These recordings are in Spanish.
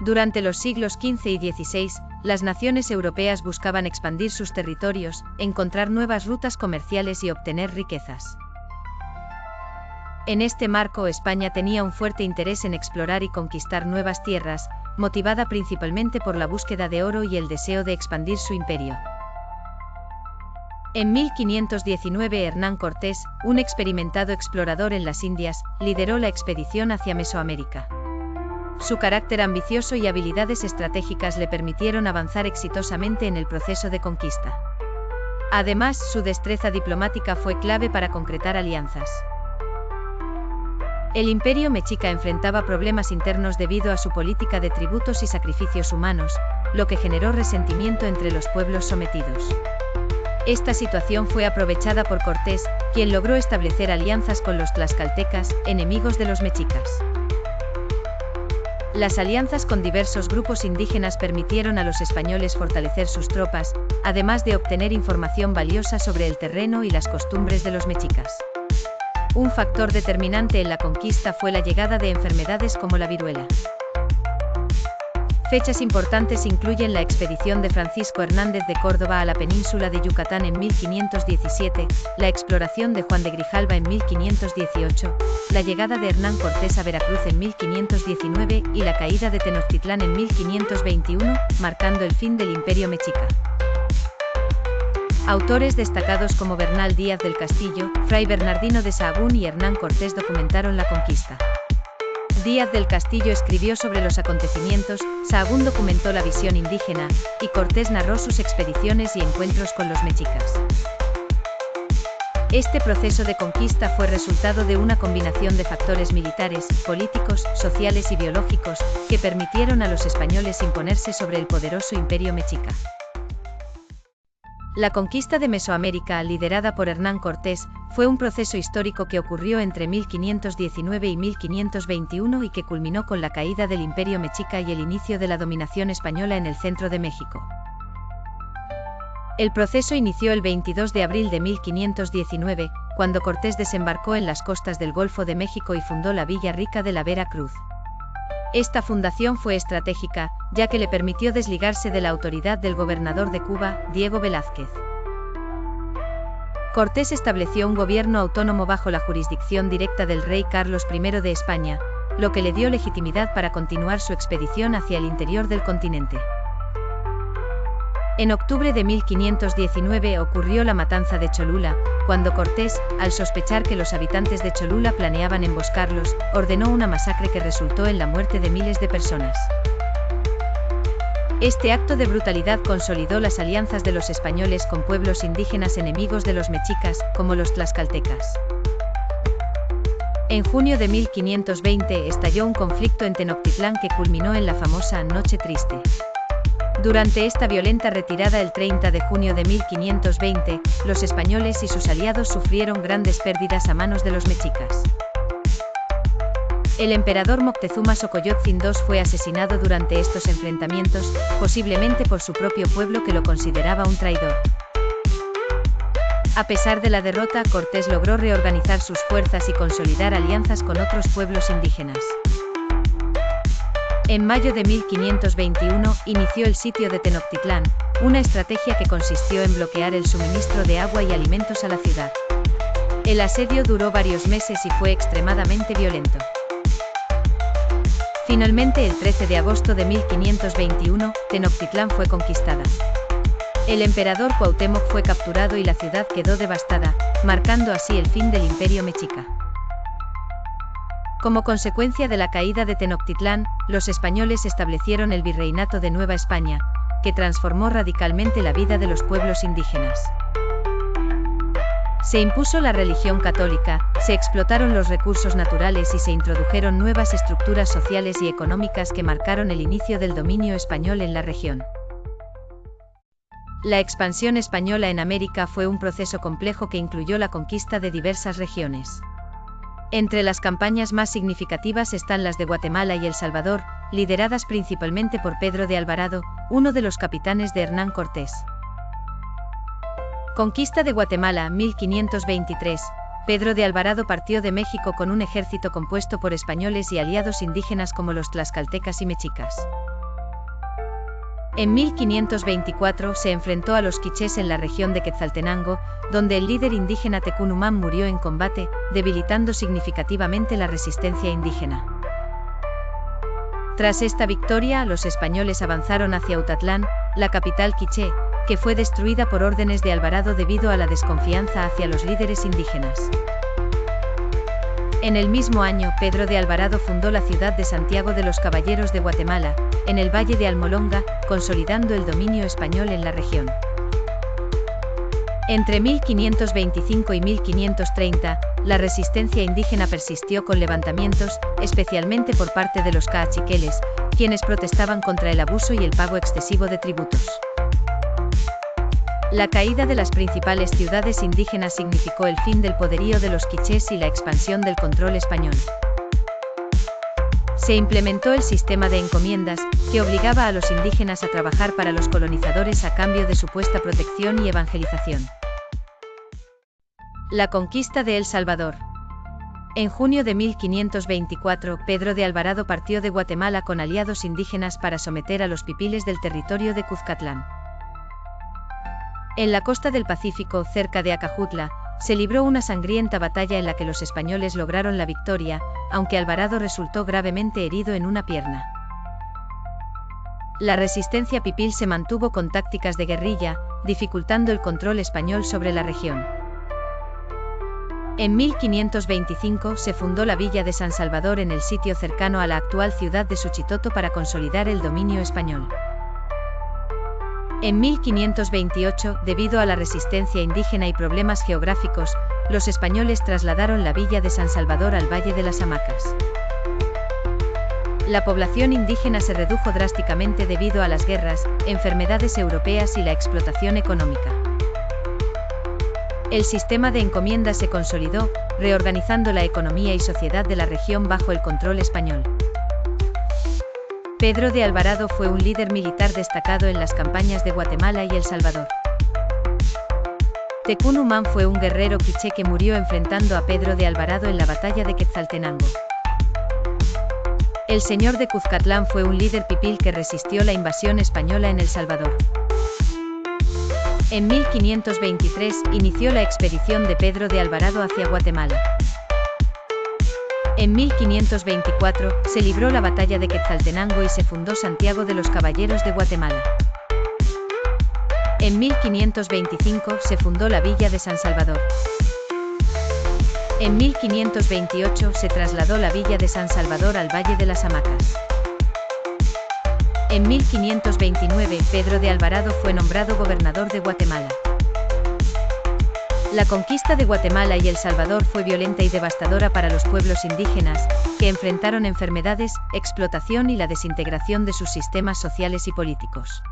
Durante los siglos XV y XVI, las naciones europeas buscaban expandir sus territorios, encontrar nuevas rutas comerciales y obtener riquezas. En este marco, España tenía un fuerte interés en explorar y conquistar nuevas tierras, motivada principalmente por la búsqueda de oro y el deseo de expandir su imperio. En 1519 Hernán Cortés, un experimentado explorador en las Indias, lideró la expedición hacia Mesoamérica. Su carácter ambicioso y habilidades estratégicas le permitieron avanzar exitosamente en el proceso de conquista. Además, su destreza diplomática fue clave para concretar alianzas. El imperio mexica enfrentaba problemas internos debido a su política de tributos y sacrificios humanos, lo que generó resentimiento entre los pueblos sometidos. Esta situación fue aprovechada por Cortés, quien logró establecer alianzas con los tlaxcaltecas, enemigos de los mexicas. Las alianzas con diversos grupos indígenas permitieron a los españoles fortalecer sus tropas, además de obtener información valiosa sobre el terreno y las costumbres de los mexicas. Un factor determinante en la conquista fue la llegada de enfermedades como la viruela. Fechas importantes incluyen la expedición de Francisco Hernández de Córdoba a la península de Yucatán en 1517, la exploración de Juan de Grijalva en 1518, la llegada de Hernán Cortés a Veracruz en 1519 y la caída de Tenochtitlán en 1521, marcando el fin del Imperio Mexica. Autores destacados como Bernal Díaz del Castillo, Fray Bernardino de Sahagún y Hernán Cortés documentaron la conquista. Díaz del Castillo escribió sobre los acontecimientos, Sahagún documentó la visión indígena, y Cortés narró sus expediciones y encuentros con los mexicas. Este proceso de conquista fue resultado de una combinación de factores militares, políticos, sociales y biológicos, que permitieron a los españoles imponerse sobre el poderoso imperio mexica. La conquista de Mesoamérica, liderada por Hernán Cortés, fue un proceso histórico que ocurrió entre 1519 y 1521 y que culminó con la caída del Imperio Mexica y el inicio de la dominación española en el centro de México. El proceso inició el 22 de abril de 1519, cuando Cortés desembarcó en las costas del Golfo de México y fundó la Villa Rica de la Vera Cruz. Esta fundación fue estratégica, ya que le permitió desligarse de la autoridad del gobernador de Cuba, Diego Velázquez. Cortés estableció un gobierno autónomo bajo la jurisdicción directa del rey Carlos I de España, lo que le dio legitimidad para continuar su expedición hacia el interior del continente. En octubre de 1519 ocurrió la matanza de Cholula, cuando Cortés, al sospechar que los habitantes de Cholula planeaban emboscarlos, ordenó una masacre que resultó en la muerte de miles de personas. Este acto de brutalidad consolidó las alianzas de los españoles con pueblos indígenas enemigos de los mexicas, como los tlaxcaltecas. En junio de 1520 estalló un conflicto en Tenochtitlán que culminó en la famosa Noche Triste. Durante esta violenta retirada el 30 de junio de 1520, los españoles y sus aliados sufrieron grandes pérdidas a manos de los mexicas. El emperador Moctezuma Xocoyotzin II fue asesinado durante estos enfrentamientos, posiblemente por su propio pueblo que lo consideraba un traidor. A pesar de la derrota, Cortés logró reorganizar sus fuerzas y consolidar alianzas con otros pueblos indígenas. En mayo de 1521, inició el sitio de Tenochtitlán, una estrategia que consistió en bloquear el suministro de agua y alimentos a la ciudad. El asedio duró varios meses y fue extremadamente violento. Finalmente, el 13 de agosto de 1521, Tenochtitlán fue conquistada. El emperador Cuauhtémoc fue capturado y la ciudad quedó devastada, marcando así el fin del Imperio Mexica. Como consecuencia de la caída de Tenochtitlán, los españoles establecieron el Virreinato de Nueva España, que transformó radicalmente la vida de los pueblos indígenas. Se impuso la religión católica, se explotaron los recursos naturales y se introdujeron nuevas estructuras sociales y económicas que marcaron el inicio del dominio español en la región. La expansión española en América fue un proceso complejo que incluyó la conquista de diversas regiones. Entre las campañas más significativas están las de Guatemala y El Salvador, lideradas principalmente por Pedro de Alvarado, uno de los capitanes de Hernán Cortés. Conquista de Guatemala, 1523. Pedro de Alvarado partió de México con un ejército compuesto por españoles y aliados indígenas como los tlaxcaltecas y mexicas. En 1524 se enfrentó a los quichés en la región de Quetzaltenango, donde el líder indígena Tecún murió en combate, debilitando significativamente la resistencia indígena. Tras esta victoria, los españoles avanzaron hacia Utatlán, la capital quiché, que fue destruida por órdenes de Alvarado debido a la desconfianza hacia los líderes indígenas. En el mismo año, Pedro de Alvarado fundó la ciudad de Santiago de los Caballeros de Guatemala, en el Valle de Almolonga, consolidando el dominio español en la región. Entre 1525 y 1530, la resistencia indígena persistió con levantamientos, especialmente por parte de los caciques, quienes protestaban contra el abuso y el pago excesivo de tributos. La caída de las principales ciudades indígenas significó el fin del poderío de los quichés y la expansión del control español. Se implementó el sistema de encomiendas, que obligaba a los indígenas a trabajar para los colonizadores a cambio de supuesta protección y evangelización. La conquista de El Salvador. En junio de 1524, Pedro de Alvarado partió de Guatemala con aliados indígenas para someter a los pipiles del territorio de Cuzcatlán. En la costa del Pacífico, cerca de Acajutla, se libró una sangrienta batalla en la que los españoles lograron la victoria, aunque Alvarado resultó gravemente herido en una pierna. La resistencia pipil se mantuvo con tácticas de guerrilla, dificultando el control español sobre la región. En 1525 se fundó la villa de San Salvador en el sitio cercano a la actual ciudad de Suchitoto para consolidar el dominio español. En 1528, debido a la resistencia indígena y problemas geográficos, los españoles trasladaron la villa de San Salvador al Valle de las Hamacas. La población indígena se redujo drásticamente debido a las guerras, enfermedades europeas y la explotación económica. El sistema de encomiendas se consolidó, reorganizando la economía y sociedad de la región bajo el control español. Pedro de Alvarado fue un líder militar destacado en las campañas de Guatemala y El Salvador. Tecún fue un guerrero quiché que murió enfrentando a Pedro de Alvarado en la batalla de Quetzaltenango. El señor de Cuzcatlán fue un líder pipil que resistió la invasión española en El Salvador. En 1523 inició la expedición de Pedro de Alvarado hacia Guatemala. En 1524 se libró la batalla de Quetzaltenango y se fundó Santiago de los Caballeros de Guatemala. En 1525 se fundó la villa de San Salvador. En 1528 se trasladó la villa de San Salvador al Valle de las Hamacas. En 1529 Pedro de Alvarado fue nombrado gobernador de Guatemala. La conquista de Guatemala y El Salvador fue violenta y devastadora para los pueblos indígenas, que enfrentaron enfermedades, explotación y la desintegración de sus sistemas sociales y políticos.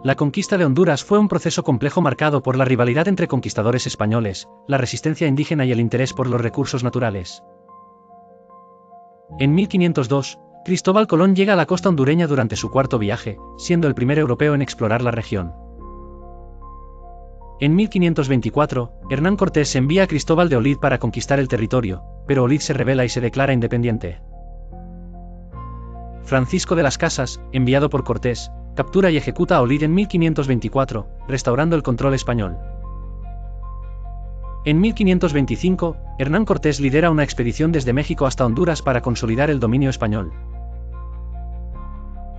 La conquista de Honduras fue un proceso complejo marcado por la rivalidad entre conquistadores españoles, la resistencia indígena y el interés por los recursos naturales. En 1502, Cristóbal Colón llega a la costa hondureña durante su cuarto viaje, siendo el primer europeo en explorar la región. En 1524, Hernán Cortés envía a Cristóbal de Olid para conquistar el territorio, pero Olid se rebela y se declara independiente. Francisco de las Casas, enviado por Cortés, captura y ejecuta a Olid en 1524, restaurando el control español. En 1525, Hernán Cortés lidera una expedición desde México hasta Honduras para consolidar el dominio español.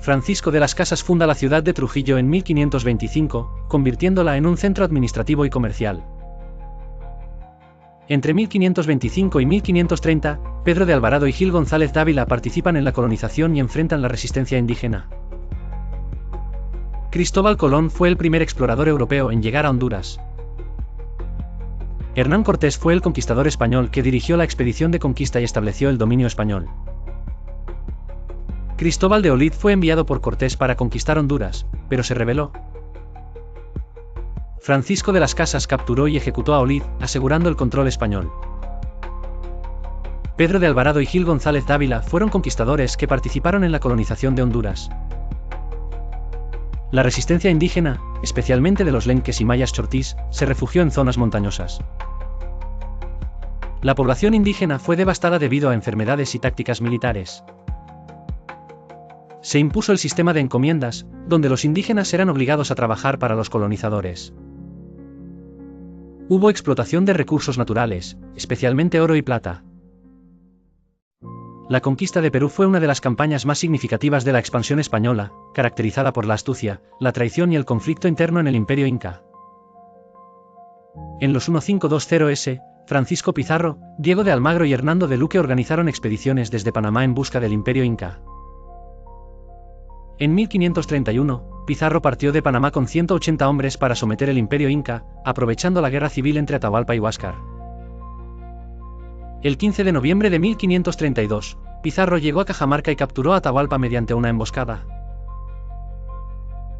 Francisco de las Casas funda la ciudad de Trujillo en 1525, convirtiéndola en un centro administrativo y comercial. Entre 1525 y 1530, Pedro de Alvarado y Gil González Dávila participan en la colonización y enfrentan la resistencia indígena. Cristóbal Colón fue el primer explorador europeo en llegar a Honduras. Hernán Cortés fue el conquistador español que dirigió la expedición de conquista y estableció el dominio español. Cristóbal de Olid fue enviado por Cortés para conquistar Honduras, pero se rebeló. Francisco de las Casas capturó y ejecutó a Olid, asegurando el control español. Pedro de Alvarado y Gil González Dávila fueron conquistadores que participaron en la colonización de Honduras. La resistencia indígena, especialmente de los lenques y mayas chortís, se refugió en zonas montañosas. La población indígena fue devastada debido a enfermedades y tácticas militares. Se impuso el sistema de encomiendas, donde los indígenas eran obligados a trabajar para los colonizadores. Hubo explotación de recursos naturales, especialmente oro y plata. La conquista de Perú fue una de las campañas más significativas de la expansión española, caracterizada por la astucia, la traición y el conflicto interno en el Imperio Inca. En los 1520s, Francisco Pizarro, Diego de Almagro y Hernando de Luque organizaron expediciones desde Panamá en busca del Imperio Inca. En 1531, Pizarro partió de Panamá con 180 hombres para someter el Imperio Inca, aprovechando la guerra civil entre Atahualpa y Huáscar. El 15 de noviembre de 1532, Pizarro llegó a Cajamarca y capturó a Atahualpa mediante una emboscada.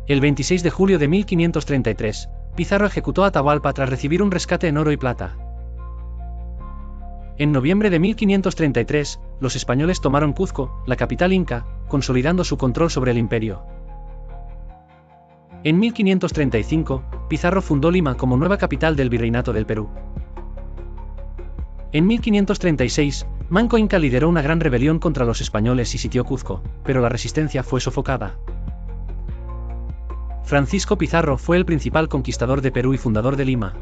El 26 de julio de 1533, Pizarro ejecutó a Atahualpa tras recibir un rescate en oro y plata. En noviembre de 1533, los españoles tomaron Cuzco, la capital inca, consolidando su control sobre el imperio. En 1535, Pizarro fundó Lima como nueva capital del Virreinato del Perú. En 1536, Manco Inca lideró una gran rebelión contra los españoles y sitió Cuzco, pero la resistencia fue sofocada. Francisco Pizarro fue el principal conquistador de Perú y fundador de Lima.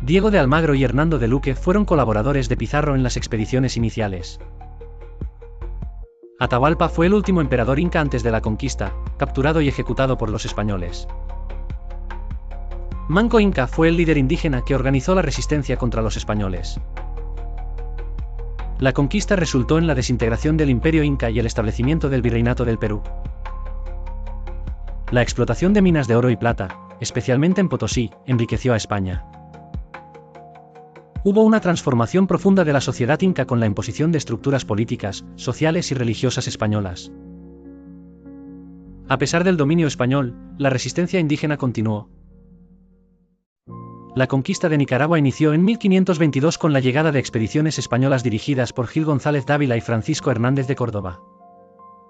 Diego de Almagro y Hernando de Luque fueron colaboradores de Pizarro en las expediciones iniciales. Atahualpa fue el último emperador inca antes de la conquista, capturado y ejecutado por los españoles. Manco Inca fue el líder indígena que organizó la resistencia contra los españoles. La conquista resultó en la desintegración del Imperio Inca y el establecimiento del Virreinato del Perú. La explotación de minas de oro y plata, especialmente en Potosí, enriqueció a España. Hubo una transformación profunda de la sociedad inca con la imposición de estructuras políticas, sociales y religiosas españolas. A pesar del dominio español, la resistencia indígena continuó. La conquista de Nicaragua inició en 1522 con la llegada de expediciones españolas dirigidas por Gil González Dávila y Francisco Hernández de Córdoba.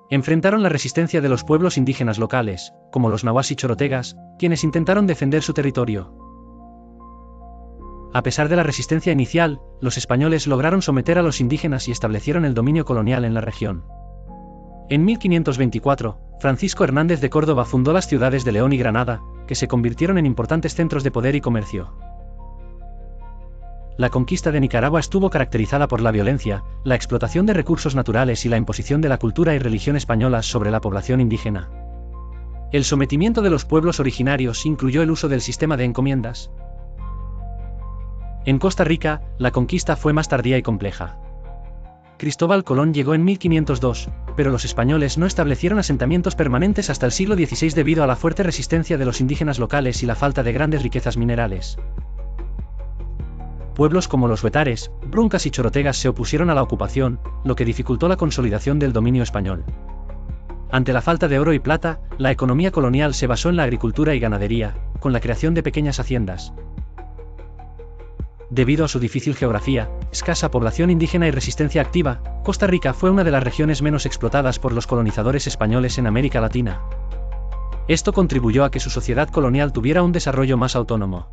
Enfrentaron la resistencia de los pueblos indígenas locales, como los nahuas y chorotegas, quienes intentaron defender su territorio. A pesar de la resistencia inicial, los españoles lograron someter a los indígenas y establecieron el dominio colonial en la región. En 1524, Francisco Hernández de Córdoba fundó las ciudades de León y Granada, que se convirtieron en importantes centros de poder y comercio. La conquista de Nicaragua estuvo caracterizada por la violencia, la explotación de recursos naturales y la imposición de la cultura y religión españolas sobre la población indígena. El sometimiento de los pueblos originarios incluyó el uso del sistema de encomiendas. En Costa Rica, la conquista fue más tardía y compleja. Cristóbal Colón llegó en 1502, pero los españoles no establecieron asentamientos permanentes hasta el siglo XVI debido a la fuerte resistencia de los indígenas locales y la falta de grandes riquezas minerales. Pueblos como los huetares, bruncas y chorotegas se opusieron a la ocupación, lo que dificultó la consolidación del dominio español. Ante la falta de oro y plata, la economía colonial se basó en la agricultura y ganadería, con la creación de pequeñas haciendas. Debido a su difícil geografía, escasa población indígena y resistencia activa, Costa Rica fue una de las regiones menos explotadas por los colonizadores españoles en América Latina. Esto contribuyó a que su sociedad colonial tuviera un desarrollo más autónomo.